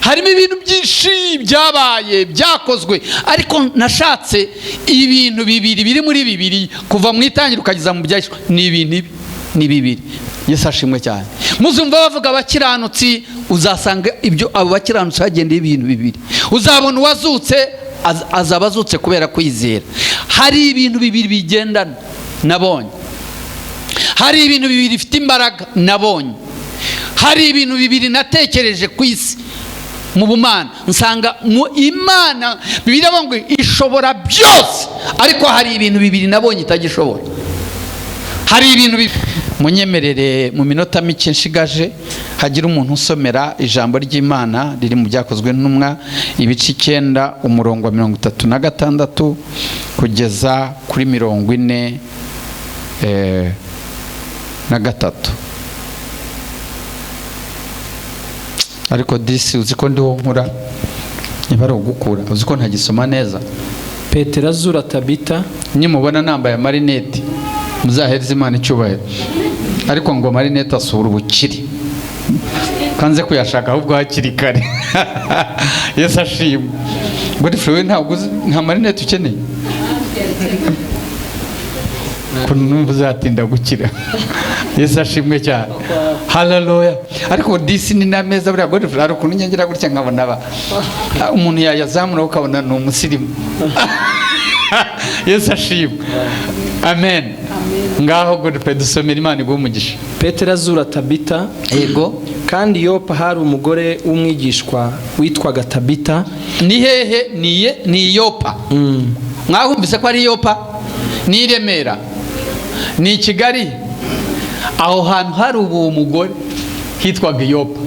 harimo ibintu byinshi byabaye byakozwe, ariko nashatse ibintu bibiri biri muri Bibiri kuva mu itangira ukageza mu byahishwe. Ni ibintu ni bibiri. Yesu ashimwe cyane. Muzumva bavuga abakiranutsi, uzasanga ibyo abo bakiranutsi hagendeye ibintu bibiri. Uzabona uwazutse azaba azutse kubera kwizera. Hari ibintu bibiri bigendana nabonye. Hari ibintu bibiri bifite imbaraga nabonye. Hari ibintu bibiri natekereje ku isi mu bumana, nsanga mu Imana Bibiliya ngo ishobora byose, ariko hari ibintu bibiri nabonye itagishobora. Hari ibintu munyemerere mu minota mike nshigaje hagira umuntu usomera ijambo ry'Imana riri mu byakozwe n'intumwa ibice 9 umurongo wa 36 kugeza kuri 43. Ariko disi uziko ndiho nkura nibara ugukura, uziko ntagisoma neza. Petero azura Tabita, nimubona nambaye marinete muzahereza Imana icyubahiro, ariko ngo marinete asura ubukiri, kanze kuyashaka ahubwo hakiri kare. Yesu ashimwe. Buri Fred ntabwo nta marinete ukeneye, kunumva uzatinda gukira. Yesu ashimwe cyane. Haleluya. Ariko disi ni nameza buriya God Fred ukuntu nyengera gutya nkabona umuntu yayazamura ukabona ni umusirimu. Yesu ashimwe. Amen. Ngaho God Fred dusomera Imana igumugisha. Petero azura Tabita. Yego. Kandi Yopa hari umugore w'umwigishwa witwaga Tabita. Ni hehe? Ni Yopa. Mwahumvise ko ari Yopa? Ni Remera? Ni Kigali? Aho hantu hari uwo mugore hitwaga Yopa.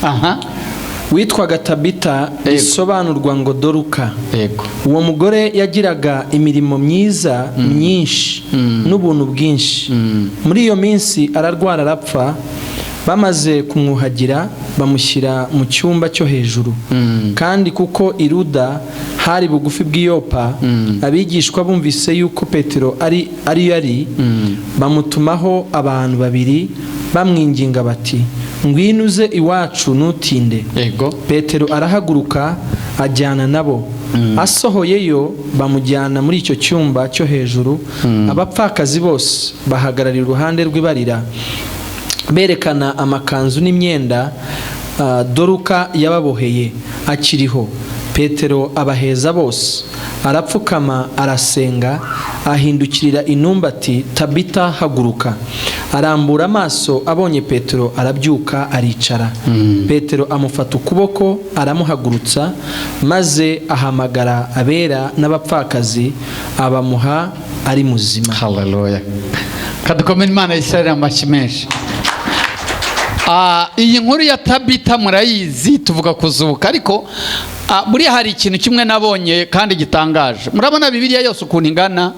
Aha. Witwaga Tabita, bisobanurwa ngo Doruka. Yego. Uwo mugore yagiraga imirimo myiza myinshi n'ubuntu bwinshi. Muri iyo minsi ararwara arapfa. Bamaze kumwuhagira bamushyira mu cyumba cyo hejuru. Kandi kuko iruda hari bugufi bw'Iyopa, abigishwa bumvise yuko Petero ari bamutumaho abantu babiri bamwinginga bati, ngwinuze iwacu nutinde. Yego. Petero arahaguruka ajyana nabo. Asohoyeyo bamujyana muri icyo cyumba cyo hejuru. Abapfakazi bose bahagararira uruhande rw'ibarira berekana amakanzu n'imyenda Doruka yababoheye akiriho. Petero abaheza bose, arapfukama arasenga, ahindukirira intumbi ati, Tabita haguruka. Arambura amaso, abonye Petero arabyuka aricara. Petero amufata ukuboko aramuhagurutsa, maze ahamagara abera n'abapfakazi abamuha ari muzima. Haleluya. Kadukomere Imana Israeli amashyi menshi. Iyi nkuru ya Tabita murayizi, tuvuga kuzuka, ariko buri hari ikintu kimwe nabonye kandi gitangaje. Murabona Bibiliya yose ukuntu ingana,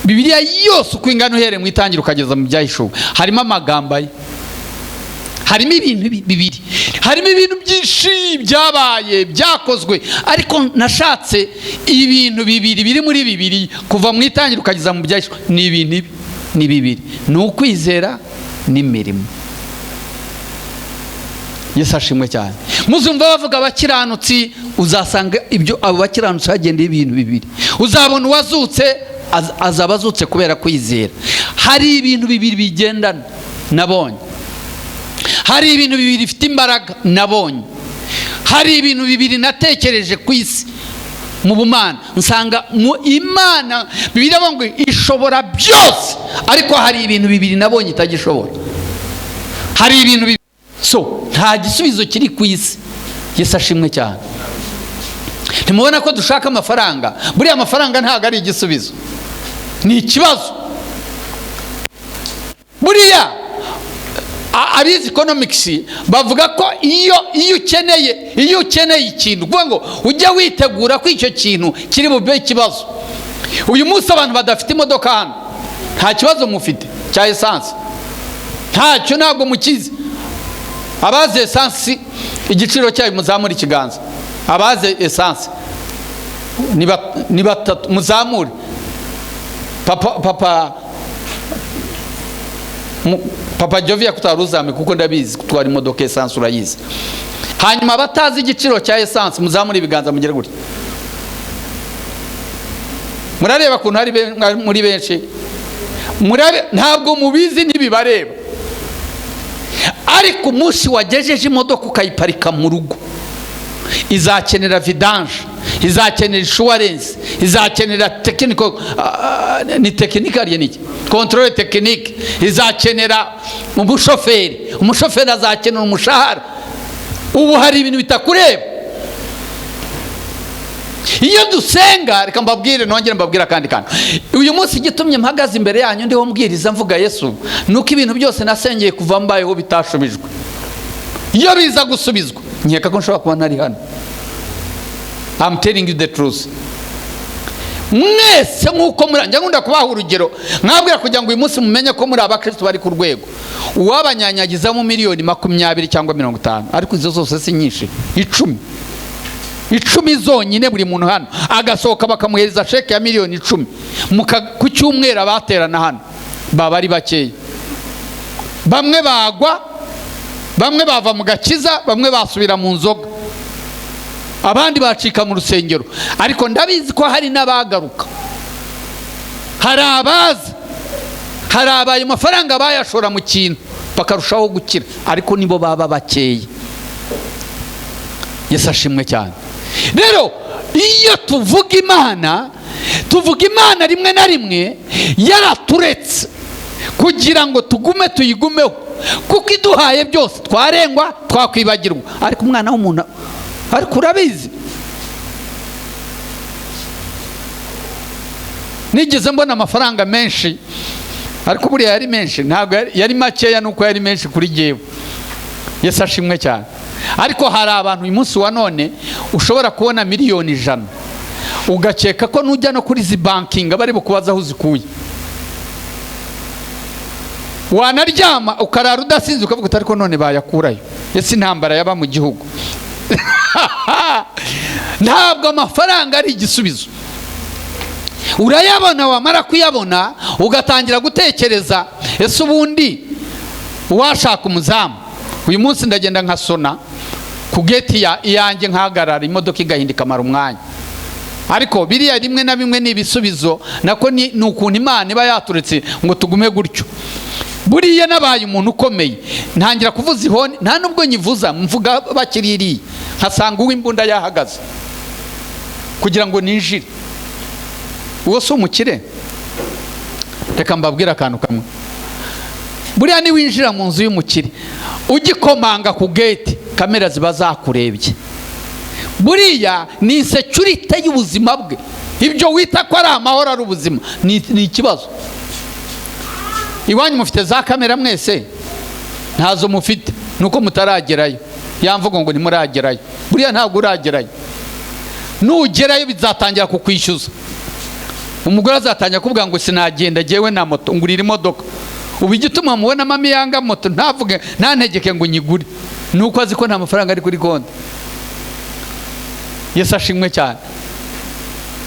Bibiliya yose uko ingana uhereye mu itangira ukageza mu byahishwe, harimo amagambo ye, harimo ibintu bibiri, harimo ibintu byinshi byabaye byakozwe, ariko nashatse ibintu bibiri biri muri Bibiri kuva mu itangira ukageza mu byahishwe. Ni ibintu ni bibiri, ni ukwizera n'imirimo. Yesu ashimwe cyane. Muzumva bavuga abakiranutsi, uzasanga ibyo abo bakiranutsi hagendeye ibintu bibiri. Uzabona uwazutse azaba azutse kubera kwizera. Hari ibintu bibiri bigendana nabonye. Hari ibintu bibiri bifite imbaraga nabonye. Hari ibintu bibiri natekereje ku isi mu bumana, nsanga mu Imana Bibiliya ngo ishobora byose, ariko hari ibintu bibiri nabonye itagishobora. Hari ibintu bibiri. So nta gisubizo kiri ku isi. Yesu ashimwe cyane. Ntimubona ko dushaka amafaranga? Buriya amafaranga ntago ari igisubizo, ni ikibazo. Buriya abizi economics bavuga ko iyo ukeneye ikintu, kuvuga ngo ujya witegura ko icyo kintu kiri bube ikibazo. Uyu munsi abantu badafite imodoka hano, nta kibazo mufite cya essence, ntacyo, ntabwo mukize. Abaze essence igiciro cyayo muzamura ikiganza. Abaze essence ni batatu, muzamure. Papa Jovia kutaruzame kuko ndabizi kutwara imodoka essence urayizi. hanyuma abatazi igiciro cya essence muzamura ibiganza mugere gutya. Murareba kuntu hari muri benshi, ntabwo mubizi ntibibareba, ariko umunsi wagejeje imodoka ukayiparika mu rugo izakenera vidange, izakenera insurance, izakenera technical ni technical yeniki control technique, izakenera umushoferi azakenera umushahara. Ubu hari ibintu bitakureba. Iyo dusenga, reka mbabwire, nongere mbabwira kandi uyu munsi gitumye mpagaze imbere yanyu ndiho mbwiriza mvuga Yesu, nuko ibintu byose nasengeye kuva mbayeho bitashubijwe. Iyo biza gusubizwa nkeka ko nshobora kuba ntari hano. I'm telling you the truth. Mwese nkuko njya nkunda kubaha urugero nkabwira kugira ngo uyu munsi mumenye ko muri abakristo bari ku rwego. Uwabanyanyagiza mu miliyoni 20 cyangwa 50, ariko izo zose si nyinshi, 10 zonyine buri muntu hano agasohoka bakamuhereza sheke ya miliyoni 10 ku cyumweru abaterana hano baba ari bakeya. Bamwe bagwa, bamwe bava mu gakiza, bamwe basubira mu nzoga, abandi bacika mu rusengero. Ariko ndabizi ko hari n'abagaruka, hari abaye amafaranga bayashora mu kintu bakarushaho gukira, ariko nibo baba bakeya. Yesu ashimwe cyane. Rero iyo tuvuga Imana rimwe na rimwe yaraturetse kugira ngo tugume tuyigumeho, kuko iduhaye byose twarengwa twakwibagirwa. Ariko umwana w'umuntu, ariko urabizi, nigeze mbona amafaranga menshi, ariko buriya yari menshi, ntabwo yari makeya, nuko yari menshi kuri jyewe. Yesu ashimwe cyane. Ariko hari abantu uyu munsi wa none ushobora kubona miliyoni 100 ugakeka ko nujya no kuri zi banking bari bukubaza aho uzikuye. Wanaryama ukarara udasinze ukavuga utari ko none bayakurayo. Ese intambara yaba mu gihugu. Ntabwo amafaranga ari igisubizo. Urayabona, wamara kuyabona ugatangira gutekereza, ese ubundi washaka umuzamu. Uyu munsi ndagenda nkasona ku gate iyanjye nkahagarara, imodoka igahindika amara umwanya. Ariko biriya rimwe na bimwe ni ibisubizo, nako ni ukuntu Imana iba yaturetse ngo tugume gutyo. Buriya nabaye umuntu ukomeye, ntangira kuvuza ihoni, nta nubwo nyivuza, mvuga bakiririye, nkasanga uw'imbunda yahagaze kugira ngo ninjire. Uwo si umukire? Reka mbabwira akantu kamwe. Buriya ni winjira mu nzu y'umukire, ugikomanga ku gate, kamera ziba zakurebye. Buriya ni insecurity y'ubuzima bwe. Ibyo wita ko ari amahoro ari ubuzima ni ikibazo. Iwanyu mufite za kamera mwese? Ntazo mufite, nuko mutaragerayo. Yamvuga ngo ntimuragerayo. Buriya ntabwo uragerayo. Nugerayo bizatangira kukwishyuza. Umugore azatangira kuvuga ngo sinagenda jewe na moto, ngurira imodoka. Ubu igituma mubona mami yanga moto ntavuge ntantegeke ngo nyigure, nuko azi ko nta mafaranga ari kuri konti. Yesu ashimwe cyane.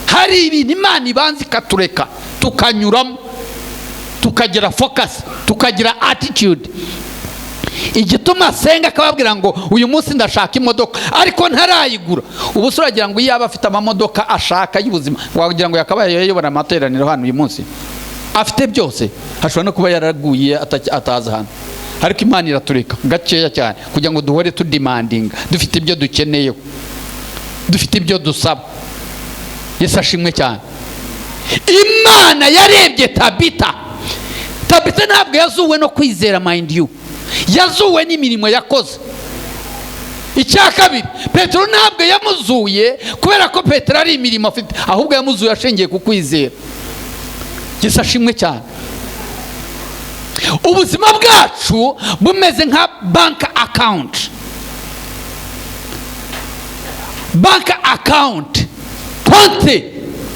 Hari ibintu Imana ibanza ikatureka tukanyuramo, tukagira focus, tukagira attitude. Igituma senga akababwira ngo uyu munsi ndashaka imodoka ariko ntarayigura. Ubu suragira ngo yaba afite amamodoka ashaka y'ubuzima, wagira ngo yakabaye yayobora amateraniro hano uyu munsi. Afite byose, hashobora no kuba yaraguye ataza hano. Ariko Imana iratureka gakeya cyane kugira ngo duhore tudemandinga, dufite ibyo dukeneye, dufite ibyo dusaba. Yesu ashimwe cyane. Imana yarebye Tabita ntabwo yazuwe no kwizera, mind you, yazuwe n'imirimo yakoze. Icya kabiri, Petero ntabwo yamuzuye kubera ko Petero ari imirimo afite, ahubwo yamuzuye ashingiye ku kwizera. Yesu ashimwe cyane. Ubuzima bwacu bumeze nka bank account. Bank account, konti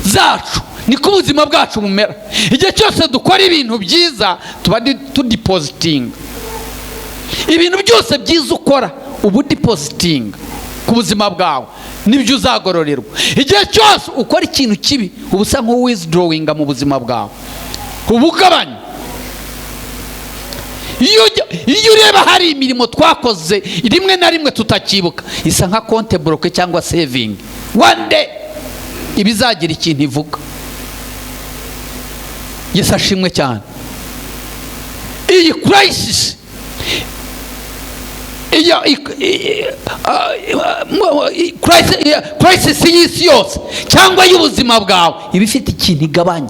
zacu niko ubuzima bwacu bumera. Igihe cyose dukora ibintu byiza tuba tudepositing. Ibintu byose byiza ukora ubu depositing ku buzima bwawe, nibyo uzagororerwa. Igihe cyose ukora ikintu kibi ubu usa nko withdrawing mu buzima bwawe, ubugabanya. iyo ureba hari imirimo twakoze rimwe na rimwe tutakibuka, isa nka konte bloke cyangwa saving. One day ibizagira ikintu ivuga. Yesu ashimwe cyane. Iyi crisis crisis y'isi yose cyangwa y'ubuzima bwawe iba ifite ikintu igabanya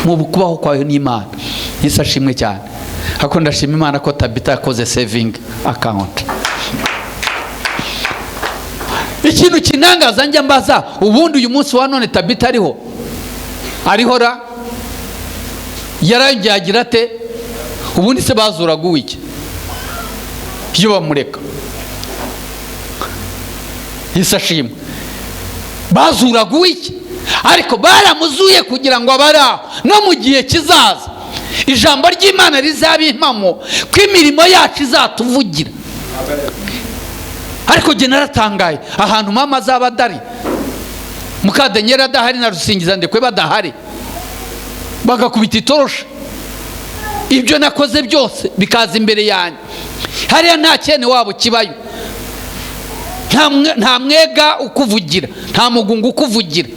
mu kubaho kwawe n'Imana. Yesu ashimwe cyane. Hako ndashima Imana ko Tabita yakoze saving account. Ikintu kinangaza njya mbaza, ubundi uyu munsi wa none Tabita ariho ra yarangiye agira ate? Ubundi se bazuraga iki iyo bamureka? Yesu ashimwe. Bazuraga iki? Ariko baramuzuye kugira ngo abaraho no mu gihe kizaza ijambo ry'Imana rizabimpamo ko imirimo yacu izatuvugira. Ariko jye naratangaye ahantu mama azaba adari, Mukadenyera adahari na Rusingiza Ndekwe badahari, bagakubita itoroshi, ibyo nakoze byose bikaza imbere yanjye. Hariya nta cyene wabo kibayo, nta mwega ukuvugira, nta mugungu ukuvugira,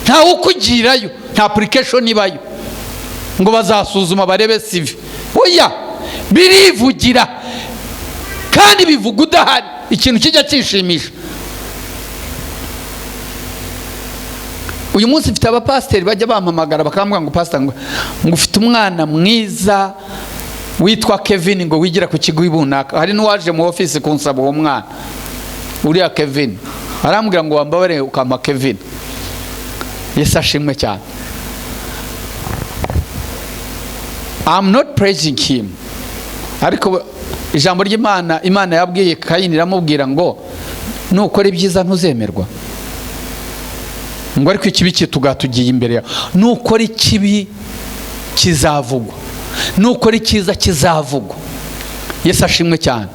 nta ukugirayo, nta application ibayo ngo bazasuzuma barebe CV. Oya, birivugira kandi bivuga udahari. Ikintu kijya kishimisha. Uyu munsi mfite abapasiteri bajya bampamagara bakambwira ngo pastor ngo ufite umwana mwiza witwa Kevin ngo wigira ku kigo ibunaka. Hari n'uwaje mu office kunsaba uwo mwana, uriya Kevin arambwira ngo wambabare ukamba Kevin. Yesu ashimwe cyane. I'm not praising him, ariko ijambo ry'Imana, Imana yabwiye Kayini iramubwira ngo nukora ibyiza ntuzemerwa, ngo ariko ikibi kitugatugiye imbere yawe. Nukora ikibi kizavugwa, nukora icyiza kizavugwa. Yesu ashimwe cyane.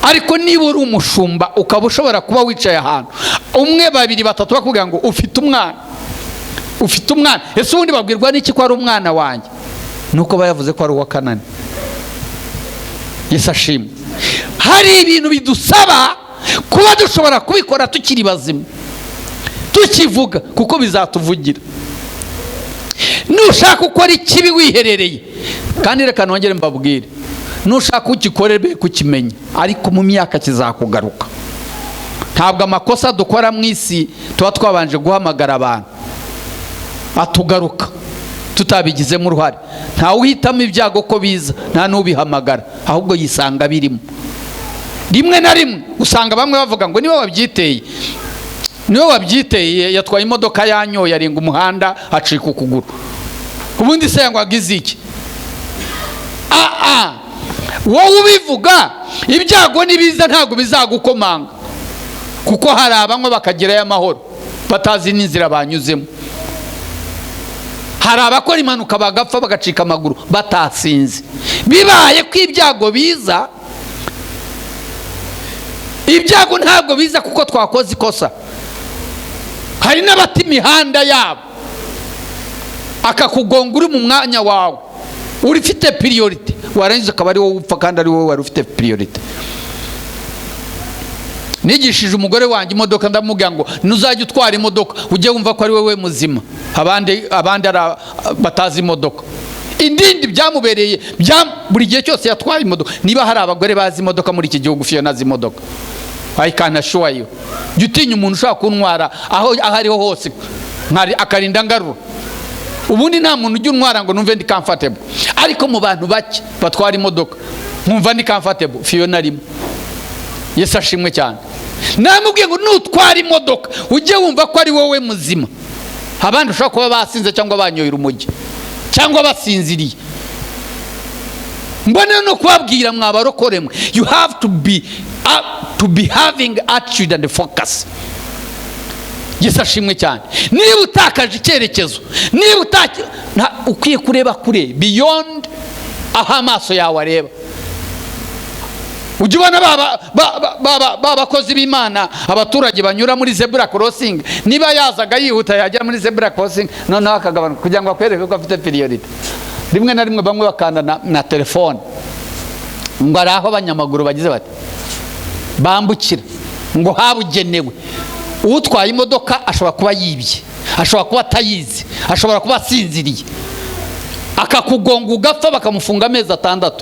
Ariko niba uri umushumba ukaba ushobora kuba wicaye ahantu umwe babiri batatu bakubwira ngo ufite umwana, ese ubundi babwirwa n'iki ko ari umwana wanjye? Nuko bayavuze ko ari uwa Kanani. Yesu ashimwe. Hari ibintu bidusaba kuba dushobora kubikora tukiri bazima, tukivuga kuko bizatuvugira. Nushaka ukora ikibi wiherereye, kandi reka nongere mbabwire, nushaka ugikorere kukimenya, ariko mu myaka kizakugaruka. Ntabwo amakosa dukora mu isi tuba twabanje guhamagara abantu atugaruka tutabigizemo uruhare. Nta uhitamo ibyago ko biza, nta n'ubihamagara, ahubwo yisanga birimo. Rimwe na rimwe usanga bamwe bavuga ngo niwe wabyiteye yatwaye imodoka yanyoye arenga umuhanda acika ukuguru, ubundi se ngo agize iki? Wowe ubivuga ibyago nibiza ntabwo bizagukomanga, kuko hari abanywe bakagirayo amahoro batazi n'inzira banyuzemo. Hari abakora impanuka bagapfa bagacika amaguru batasinze. Bibaye ko ibyago biza, ibyago ntabwo biza kuko twakoze ikosa. Hari n'abati imihanda yabo akakugonga uri mu mwanya wawe, uri ufite priority, warangiza akaba ari wowe upfa kandi ari wowe wari ufite priority. Nigishije umugore wanjye imodoka, ndamubwira ngo ntuzajye utwara imodoka ujye wumva ko ari wowe muzima, abandi batazi imodoka. Indindi byamubereye buri gihe cyose yatwaye imodoka. Niba hari abagore bazi imodoka muri iki gihugu, Fiona azi imodoka, I can assure you. Jya utinya umuntu ushaka kuntwara aho ariho hose akarinda ngarura. Ubundi nta muntu ujya untwara ngo numve ndi comfortable, ariko mu bantu bake batwara imodoka nkumva ndi comfortable, Fiona arimo. Yesu ashimwe cyane. Namubwiye ngo nutwara imodoka ujye wumva ko ari wowe muzima, abandi ushobora kuba basinze cyangwa banyoye urumogi cyangwa basinziriye. Mbona no kubabwira mwabarokore mwe, you have to be having attitude and focus. Yesu ashimwe cyane. Niba utakaje icyerekezo, niba ukwiye kureba kure, beyond aho amaso yawe areba. Ujye ubona babakozi b'Imana, abaturage banyura muri zebra crossing, niba yazaga yihuta yagera muri zebra crossing noneho akagabanuka kugira ngo akwereke ko afite priority. Rimwe na rimwe bamwe bakanda na telefone ngo ari aho abanyamaguru bagize bati bambukira, ngo habugenewe. Utwaye imodoka ashobora kuba yibye, ashobora kuba atayizi, ashobora kuba asinziriye, akakugonga ugapfa bakamufunga amezi 6.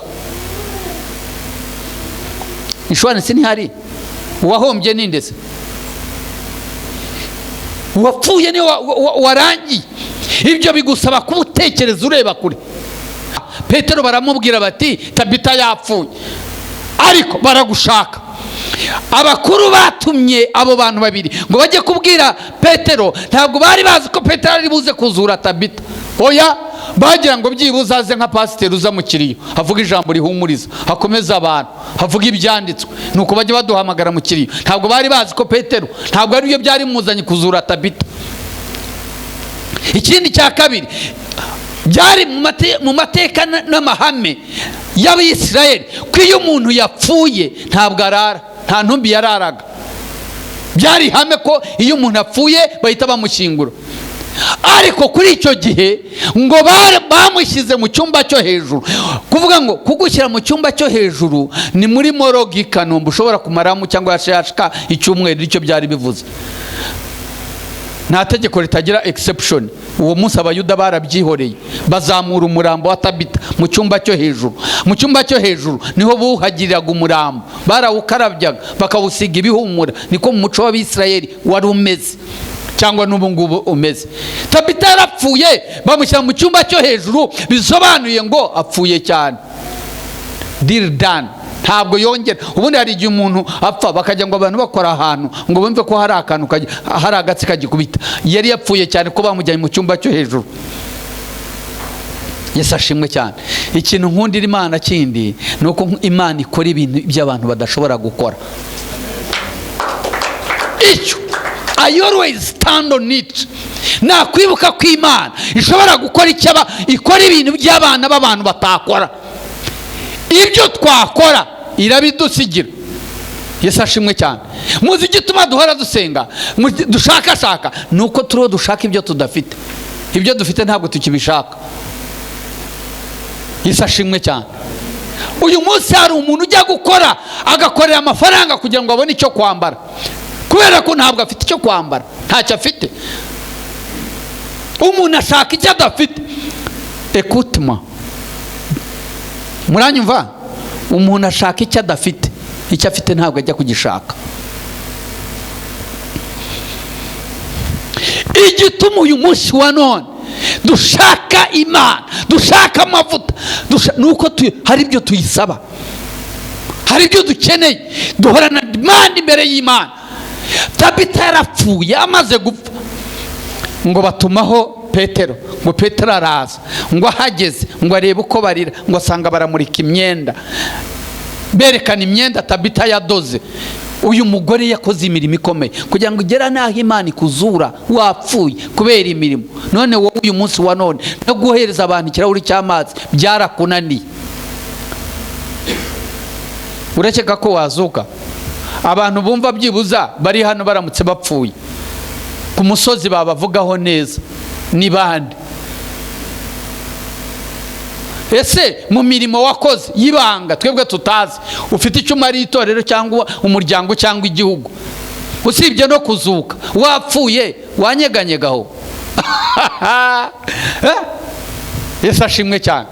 Insurance ntihari, uwahombye nindese, uwapfuye ni warangiye. Ibyo bigusaba kuba utekereza ureba kure. Petero baramubwira bati Tabita yapfuye, ariko baragushaka. Abakuru batumye abo bantu babiri ngo bajye kubwira Petero, ntabwo bari bazi ko Petero ari buze kuzura Tabita. Oya, bagira ngo byibuze aze nka pasiteri uza mu kiriyo, havuga ijambo rihumuriza, hakomeza abantu, havuga ibyanditswe, nuko bajya baduhamagara mu kiriyo. Ntabwo bari bazi ko Petero, ntabwo ari byo byari muzanye kuzura Tabita. Ikindi cya kabiri, byari mu mateka n'amahame y'Abisirayeli ko iyo umuntu yapfuye ntabwo arara, nta ntumbi yararaga. Byari ihame ko iyo umuntu apfuye bahita bamushyingura. Ariko kuri icyo gihe ngo bamushyize mu cyumba cyo hejuru. Kuvuga ngo kugushyira mu cyumba cyo hejuru ni muri morogi Kanombe, ushobora kumaramo cyangwa yashaka icyumweru. Icyo byari bivuze, nta tegeko ritagira exception. Uwo munsi abayuda barabyihoreye, bazamura umurambo wa Tabita mu cyumba cyo hejuru. Mu cyumba cyo hejuru niho buhagiriraga umurambo, barawukarabyaga bakawusiga ibihumura. Niko mu muco w'Abisirayeli wari umeze, cyangwa n'ubu ngubu umeze. Tabita yarapfuye, bamushyira mu cyumba cyo hejuru, bisobanuye ngo apfuye cyane, deal done, ntabwo yongera. Ubundi hari igihe umuntu apfa bakajya ngo abantu bakora ahantu ngo bumve ko hari akantu hari agatsi kagikubita. Yari yapfuye cyane ko bamujyanye mu cyumba cyo hejuru. Yesu ashimwe cyane. Ikintu nkundira Imana kindi ni uko Imana ikora ibintu by'abantu badashobora gukora. Icyo I always stand on it. Nakwibuka ko Imana ishobora gukora ikora ibintu by'abana b'abantu batakora. Ibyo twakora irabidusigira. Yesu ashimwe cyane. Muzi igituma duhora dusenga, dushakashaka, nuko turiho dushaka ibyo tudafite. Ibyo dufite ntabwo tukibishaka. Yesu ashimwe cyane. Uyu munsi hari umuntu ujya gukora agakorera amafaranga kugira ngo abone icyo kwambara, kubera ko ntabwo afite icyo kwambara, ntacyo afite. Umuntu ashaka icyo adafite. Écoute-moi, muranyumva? Umuntu ashaka icyo adafite, icyo afite ntabwo ajya kugishaka. Igituma uyu munsi wa none dushaka Imana, dushaka amavuta, nuko hari ibyo tuyisaba, hari ibyo dukeneye, duhorana demand imbere y'Imana. Tabita yarapfuye, amaze gupfa, ngo batumaho Petero, ngo Petero araza, ngo ahageze, ngo arebe uko barira, ngo asanga baramurika imyenda, berekana imyenda Tabita yadoze. Uyu mugore yakoze imirimo ikomeye kugira ngo ugera naho Imana ikuzura wapfuye kubera imirimo. None wowe uyu munsi wa none no guhereza abantu ikirahuri cy'amazi byarakunaniye. Urakeka ko wazuka? Abantu bumva byibuza bari hano baramutse bapfuye ku musozi babavugaho neza ni bande? Ese mu mirimo wakoze yibanga twebwe tutazi, ufite icyo umara itorero cyangwa umuryango cyangwa igihugu, usibye no kuzuka wapfuye wanyeganyegaho? Yesu ashimwe cyane.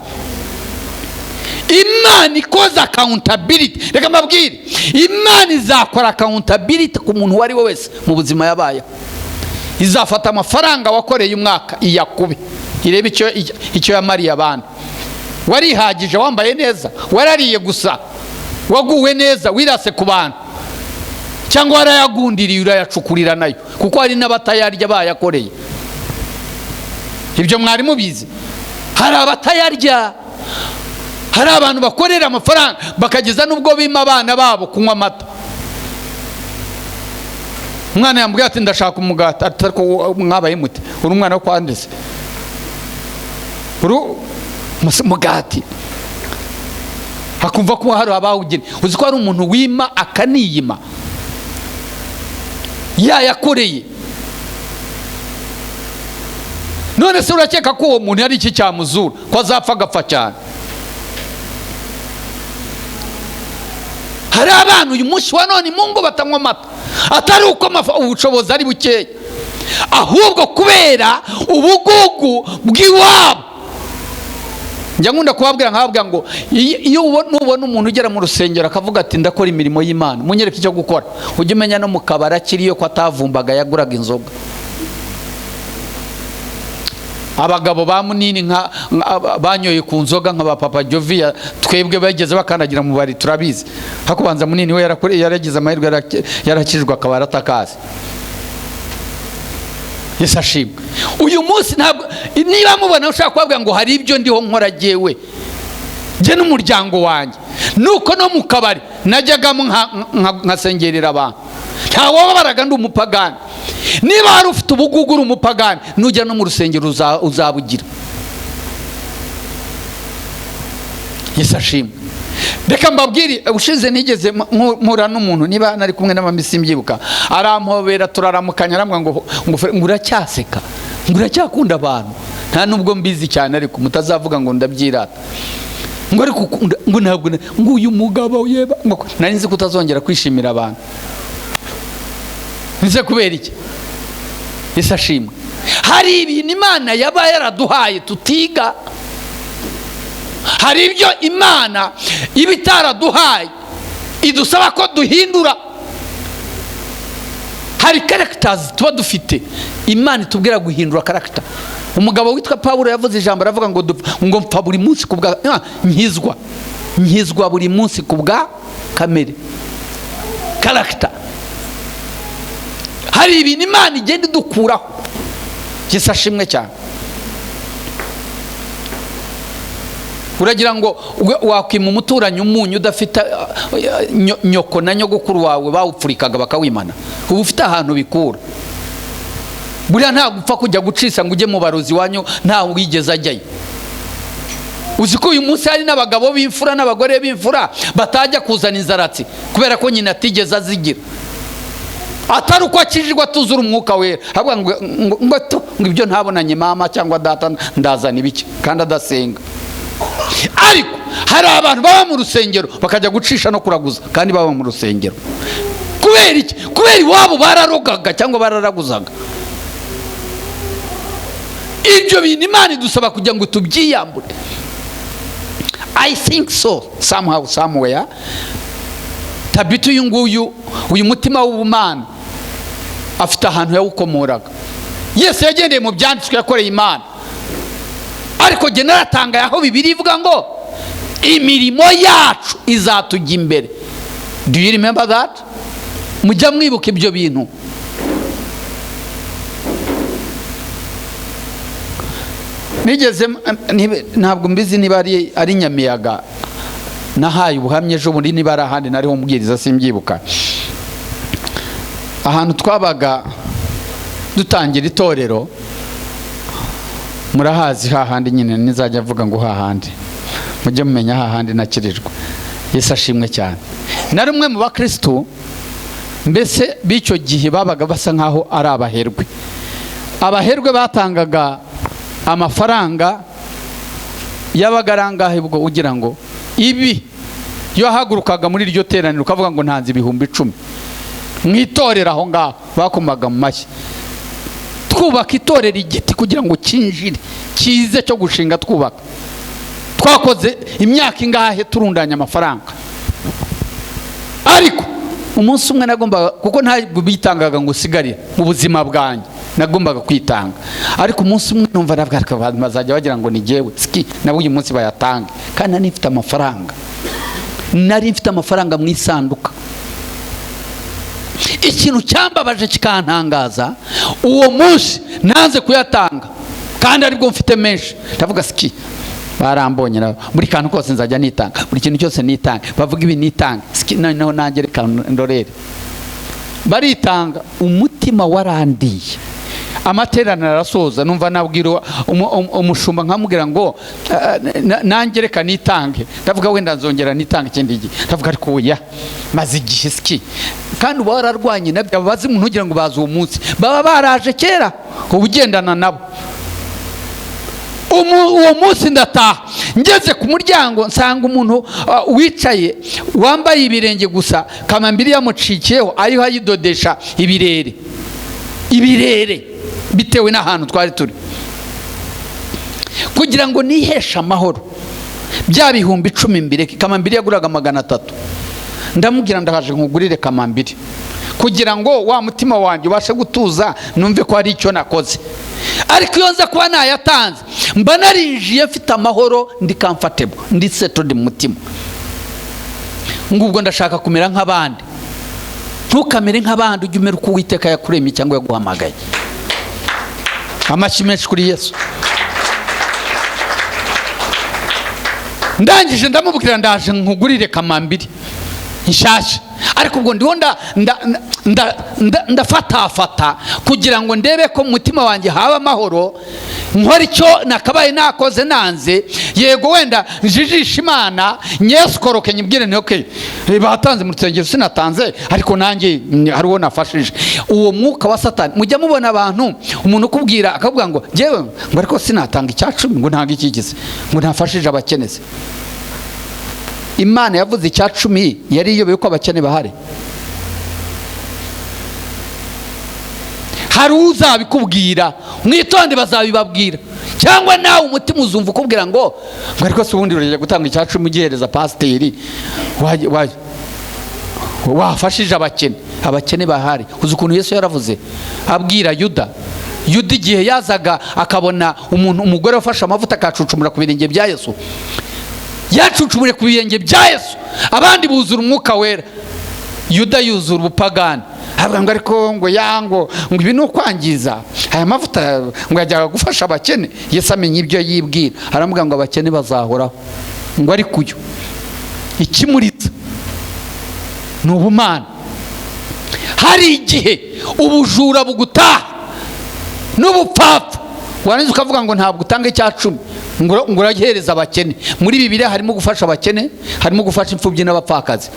Imana ikoza accountability. Reka mbabwire, Imana izakora accountability ku muntu wari we wese mu buzima yabaye. Izafata amafaranga wakoreye umwaka iyakube, irebe icyo yamariye abantu. Warihagije, wambaye neza, warariye gusa, waguwe neza, wirase ku bantu, cyangwa warayagundiriye urayacukurira nayo, kuko hari n'abatayarya bayakoreye. Ibyo mwari mubizi. Hari abatayarya, hari abantu bakorera amafaranga bakageza n'ubwo bima abana babo kunywa amata. Umwana yambwiye ati ndashaka umugati, ariko mwabaye mute? Uri umwana wo kwandese? Mugati hakumva ko hari abawugene. Uzi ko hari umuntu wima akaniyima yayakoreye. None se urakeka ko uwo muntu ari iki cyamuzura, ko azapfa agapfa cyane? hari abantu uyu munsi wa none mu ngo batanywa amata, atari uko ubushobozi ari bukeya, ahubwo kubera ubugugu bw'iwabo. njya nkunda kubabwira nkababwira ngo iyo nubona umuntu ugera mu rusengero akavuga ati ndakora imirimo y'Imana, munyereke icyo gukora, ujye umenya no mu kabari akiriyo ko atavumbaga yaguraga inzoga. abagabo ba munini banyoye ku nzoga nka ba papa Joviya, twebwe bageze bakandagira mu bari turabizi. hakubanza munini we yaragize amahirwe yarakijwe akaba aratakaze. Yesu ashimwe. uyu munsi ntabwo niba mubona ushaka kubabwira ngo hari ibyo ndiho nkora jewe je n'umuryango wanjye, nuko no mu kabari najyagamo nkasengerera abantu, nta wababaraga ndi umupagani. niba hari ufite ubugugu uri umupagani, nujya no mu rusengero uzabugira. Yesu ashimwe. Reka mbabwire, ushize nigeze mpura n'umuntu, niba nari kumwe n'amamisi mbyibuka, arampobera turaramukanya, arambwira ngo uracyaseka, ngo uracyakunda abantu. nta nubwo mbizi cyane, ariko mutazavuga ngo ndabyirata, ngo ariko ngo ntabwo ngo uyu mugabo yeba, nari nzi kutazongera kwishimira abantu. nze kubera iki? Yesu ashimwe. hari ibintu Imana yaba yaraduhaye tutiga, hari ibyo Imana iba itaraduhaye idusaba ko duhindura. hari characters tuba dufite, Imana itubwira guhindura character. umugabo witwa Pawulo yavuze ijambo aravuga ngo mpfa buri munsi kubwa nkizwa buri munsi kubwa kamere, character. hari ibintu Imana igenda idukuraho. Yesu ashimwe cyane. uragira ngo wakwima umuturanyi umunyu udafite nyoko na nyogokuru wawe bawupfurikaga bakawimana? ubu ufite ahantu bikura. buriya ntabwo upfa kujya gucisa ngo ujye mu barozi wanyu ntawe wigeze ajyayo. uzi ko uyu munsi hari n'abagabo b'imfura n'abagore b'imfura batajya kuzana inzaratsi kubera ko nyina atigeze azigira, atari uko akijijwe atuzura umwuka wera, ahubwo ngo ibyo ntabonanye mama cyangwa data ndazana ibiki, kandi adasenga. ariko hari abantu baba mu rusengero bakajya gucisha no kuraguza kandi baba mu rusengero. kubera iki? kubera iwabo bararogaga cyangwa bararaguzaga. ibyo bintu Imana idusaba kugira ngo tubyiyambure. I think so somehow somewhere. Tabita uyu nguyu, uyu mutima w'ubumana afite ahantu yawukomoraga. Yesu yagendeye mu byanditswe yakoreye Imana, ariko jye naratangaye aho Bibiri ivuga ngo imirimo yacu izatujya imbere. Do you remember that? mujya mwibuka ibyo bintu. nigeze ntabwo mbizi niba ari Nyamiyaga nahaye ubuhamya ejo bundi, niba ari ahandi nariho mubwiriza simbyibuka. ahantu twabaga dutangira itorero, murahazi hahandi nyine, nizajya avuga ngo hahandi mujye mumenya hahandi nakirijwe. Yesu ashimwe cyane. nari umwe mu bakristo mbese b'icyo gihe babaga basa nkaho ari abaherwe. abaherwe batangaga amafaranga yabaga arangahe ubwo ugira ngo ibi yo hagurukaga muri iryo teraniro ukavuga ngo ntanze ibihumbi 10 mu itorero aho ngaho bakomaga mu mashyi. twubaka itorero igiti kugira ngo kinjire kize cyo gushinga twubaka. twakoze imyaka ingahe turundanya amafaranga, ariko umunsi umwe nagombaga, kuko ntabwo bitangaga ngo usigarire mu buzima bwanjye, nagombaga kwitanga. ariko umunsi umwe numva nabwarika bazajya bagira ngo ni jewe ski nabo uyu munsi bayatange, kandi nari mfite amafaranga, nari mfite amafaranga mu isanduka. ikintu cyambabaje kikantangaza, uwo munsi nanze kuyatanga kandi aribwo mfite menshi. ndavuga ski barambonye na buri kantu kose nzajya nitanga, buri kintu cyose nitanga, bavuga ibi nitanga ski naho nanjye reka ndorere. baritanga, umutima warandiye. amateraniro arasoza, numva nabwira umushumba nkamubwira ngo nanjye reka nitange. ndavuga wenda nzongera nitange ikindi gihe. ndavuga ariko oya, maze igihe ski kandi uba wararwanye nabyo. abazi umuntu ugira ngo bazi uwo munsi baba baraje kera ubugendana nabo. uwo munsi ndataha, ngeze ku muryango nsanga umuntu wicaye wambaye ibirenge gusa, kamambiri yamucikiyeho ariho ayidodesha ibirere bitewe n'ahantu twari turi, kugira ngo niheshe amahoro. Bya bihumbi 10 mbireke, kamambiri yaguraga 300. Ndamubwira ndahaje nkugurire kamambiri kugira ngo wa mutima wanjye ubashe gutuza, numve ko hari icyo nakoze. Ariko iyo nza kuba nayatanze, mba narinjiye mfite amahoro, ndi comfortable, ndi settled mu mutima. Ngubwo ndashaka kumera nk'abandi. Ntukamere nk'abandi, ujye umera uko Uwiteka yakuremye cyangwa yaguhamagaye. Amashyi menshi kuri Yesu. Ndangije ndamubwira ndaje nkugurire kamambiri nshyashya, ariko ubwo ndiho ndafatafata kugira ngo ndebe ko mu mutima wanjye haba amahoro, nkora icyo nakabaye nakoze nanze. Yego wenda njijisha Imana, nyesukoroke nyibwire nti okay, batanze mu rusengero sinatanze, ariko nanjye hari uwo nafashije. Uwo mwuka wa Satani, mujya mubona abantu, umuntu ukubwira akavuga ngo jewe ngo ariko sinatanga icya 10, ngo ntanga ikigize, ngo ntafashije abakeneze. Imana yavuze icya 10 yari iyobeye ko abakene bahari? Hari uzabikubwira, mwitonde bazabibabwira, cyangwa nawe umutima uzumva ukubwira ngo ariko se ubundi urajya gutanga icya 10 ugihereza pasiteri wafashije abakene bahari. Uzi ukuntu Yesu yaravuze abwira Yuda igihe yazaga akabona umugore wafashe amavuta akacucumura ku birenge bya Yesu, yacucumure ku birenge bya Yesu, abandi buzura umwuka wera, Yuda yuzura ubupagani. Ngo ariko ngo yango ngo ibi no kwangiza aya mavuta ngo yajyaga gufasha abakene. Yesu amenye ibyo yibwira, aravuga ngo abakene bazahoraho, ngo ari kuyo ikimuritsa n'ubumana. Hari igihe ubujura bugutaha n'ubupfapfa, warangiza ukavuga ngo ntabwo utanga icya 10, ngo uragihereza abakene. Muri Bibiliya harimo gufasha abakene, harimo gufasha imfubyi n'abapfakazi,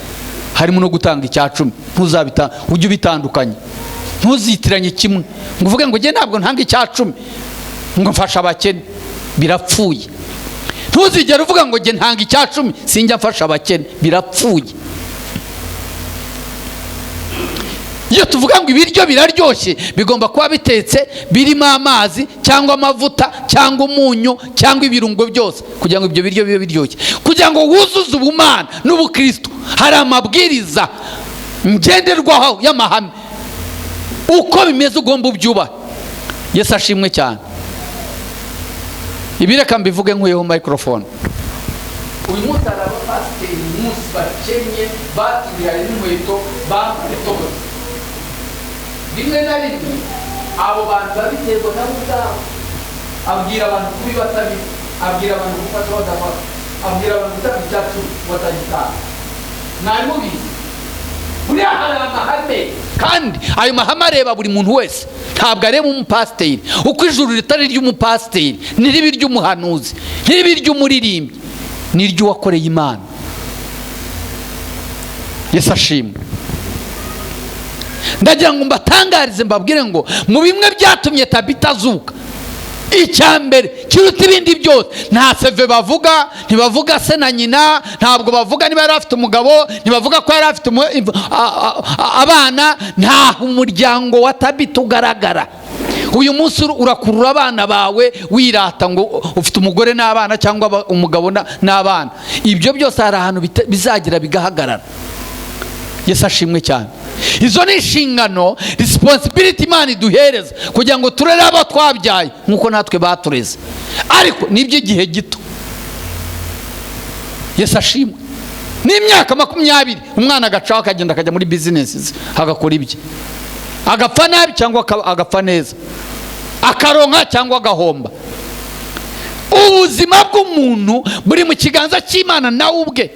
harimo no gutanga icya 10. Ntuzabita, ujye ubitandukanye, ntuzitiranye kimwe ngo uvuge ngo nge ntabwo ntanga icya 10 ngo mfasha abakene, birapfuye. Ntuzigere uvuga ngo nge ntanga icya 10 sinjya mfasha abakene, birapfuye. Iyo tuvuga ngo ibiryo biraryoshye, bigomba kuba bitetse, birimo amazi cyangwa amavuta cyangwa umunyu cyangwa ibirungo byose, kugira ngo ibyo biryo bibe biryoshye. Kugira ngo wuzuze ubumana n'ubukristo, hari amabwiriza ngenderwaho y'amahame, uko bimeze ugomba ubyubahe. Yesu ashimwe cyane. Ibireka mbivuge nkuyeho microphone. Uyu munsi hari abapasiteri umunsi bakenye, batubiranye n'inkweto, bamuretowe. Rimwe na rimwe abo bantu babiterwa nabo ubwabo, abwira abantu kubi batabizi, abwira abantu gufasha badafasha, abwira abantu gutanga icya 10 batagitanga. Mwari mubizi buriya hari amahame, kandi ayo mahame areba buri muntu wese, ntabwo areba umupasiteri. Uko ijuru ritari ry'umupasiteri, niribi ry'umuhanuzi, niribi ry'umuririmbyi, n'iry'uwakoreye Imana. Yesu ashimwe. Ndagira ngo mbatangarize mbabwire ngo mu bimwe byatumye Tabita azuka, icya mbere kiruta ibindi byose, nta seve bavuga, ntibavuga se na nyina, ntabwo bavuga niba yari afite umugabo, ntibavuga ko yari afite abana, nta umuryango wa Tabita ugaragara. Uyu munsi urakurura abana bawe wirata ngo ufite umugore n'abana cyangwa umugabo n'abana. Ibyo byose hari ahantu bizagira bigahagarara. Yesu ashimwe cyane. Izo ni inshingano, responsibility Imana iduhereza kugira ngo turere abo twabyaye nkuko natwe batureze, ariko n'iby'igihe gito. Yesu ashimwe. N'imyaka 20 umwana agacaho akagenda akajya muri businesses, agakora ibye, agapfa nabi cyangwa agapfa neza, akaronka cyangwa agahomba. Ubuzima bw'umuntu buri mu kiganza cy'Imana, nawe ubwe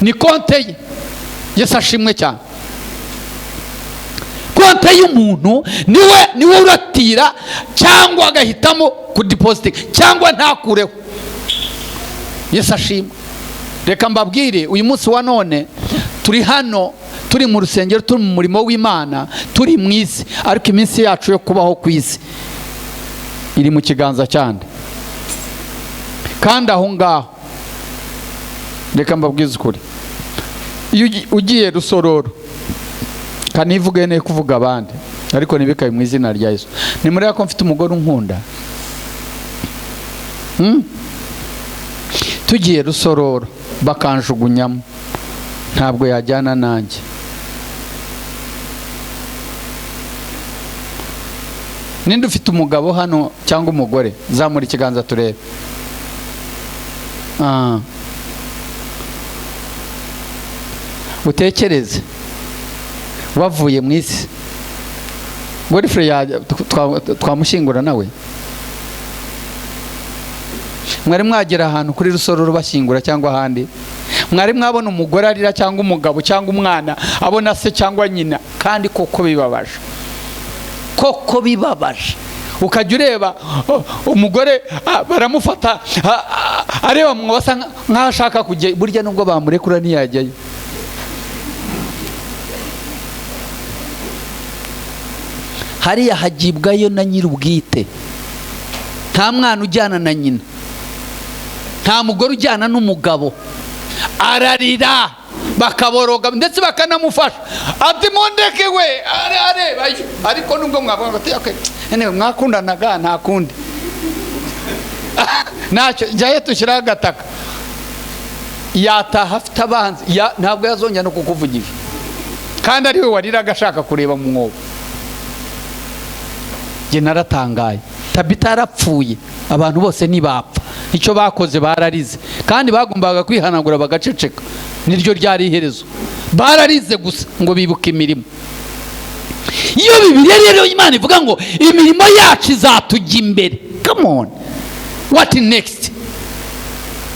ni konte ye. Yesu ashimwe cyane. Konte y'umuntu niwe uratira cyangwa agahitamo kudeposit cyangwa ntakureho. Yesu ashimwe. Reka mbabwire, uyu munsi wa none turi hano, turi mu rusengero, turi mu murimo w'Imana, turi mu isi, ariko iminsi yacu yo kubaho ku isi iri mu kiganza cyande. kandi aho ngaho reka mbabwize ukuri, iyo ugiye Rusororo, kanivuge ne kuvuga abandi ariko nibikaye mu izina rya Yesu, ni muri ko mfite umugore unkunda, tugiye Rusororo bakanjugunyamo, ntabwo yajyana nanjye. Ninde ufite umugabo hano cyangwa umugore? Zamura ikiganza turebe. Utekereze wavuye mu isi, Agaba Fred twamushyingura nawe, mwari mwagera ahantu kuri Rusororo bashyingura cyangwa ahandi, mwari mwabona umugore arira cyangwa umugabo cyangwa umwana abona se cyangwa nyina, kandi koko bibabaje, koko bibabaje. Ukajya ureba umugore baramufata areba mwasa nk'ashaka kujya, burya nubwo bamurekura ntiyajyayo. Hariya hagibwayo na nyir'ubwite, nta mwana ujyana na nyina, nta mugore ujyana n'umugabo. Ararira bakaboroga ndetse bakanamufasha, ati mundeke we arebayo, ariko nubwo mwavuga ati ene mwakundanaga nta kundi ntacyo jyaye tushyiraho agataka, yataha afite abanzi, ntabwo yazongera no kukuvugisha, kandi ariwe wariraga ashaka kureba mu mwobo. Jye naratangaye, Tabita yarapfuye, abantu bose ntibapfa, icyo bakoze bararize, kandi bagombaga kwihanagura bagaceceka, niryo ryari iherezo. Bararize gusa ngo bibuke imirimo. Iyo Bibiliya rero Imana ivuga ngo imirimo yacu izatujya imbere, come on, what next?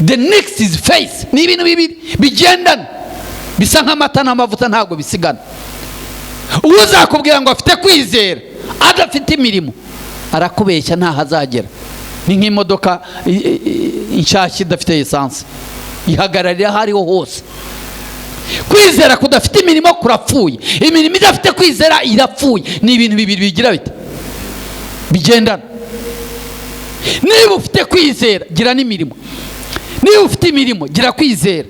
The next is faith. Ni ibintu bibiri bigendana, bisa nk'amata n'amavuta, ntabwo bisigana. Uzakubwira ngo afite kwizera adafite imirimo, arakubeshya ntaho azagera. Ni nk'imodoka inshyashya idafite esanse, ihagararira aho ariho hose. Kwizera kudafite imirimo kurapfuye, imirimo idafite kwizera irapfuye. Ni ibintu bibiri bigira bite, bigendana. Niba ufite kwizera gira n'imirimo, niba ufite imirimo gira kwizera.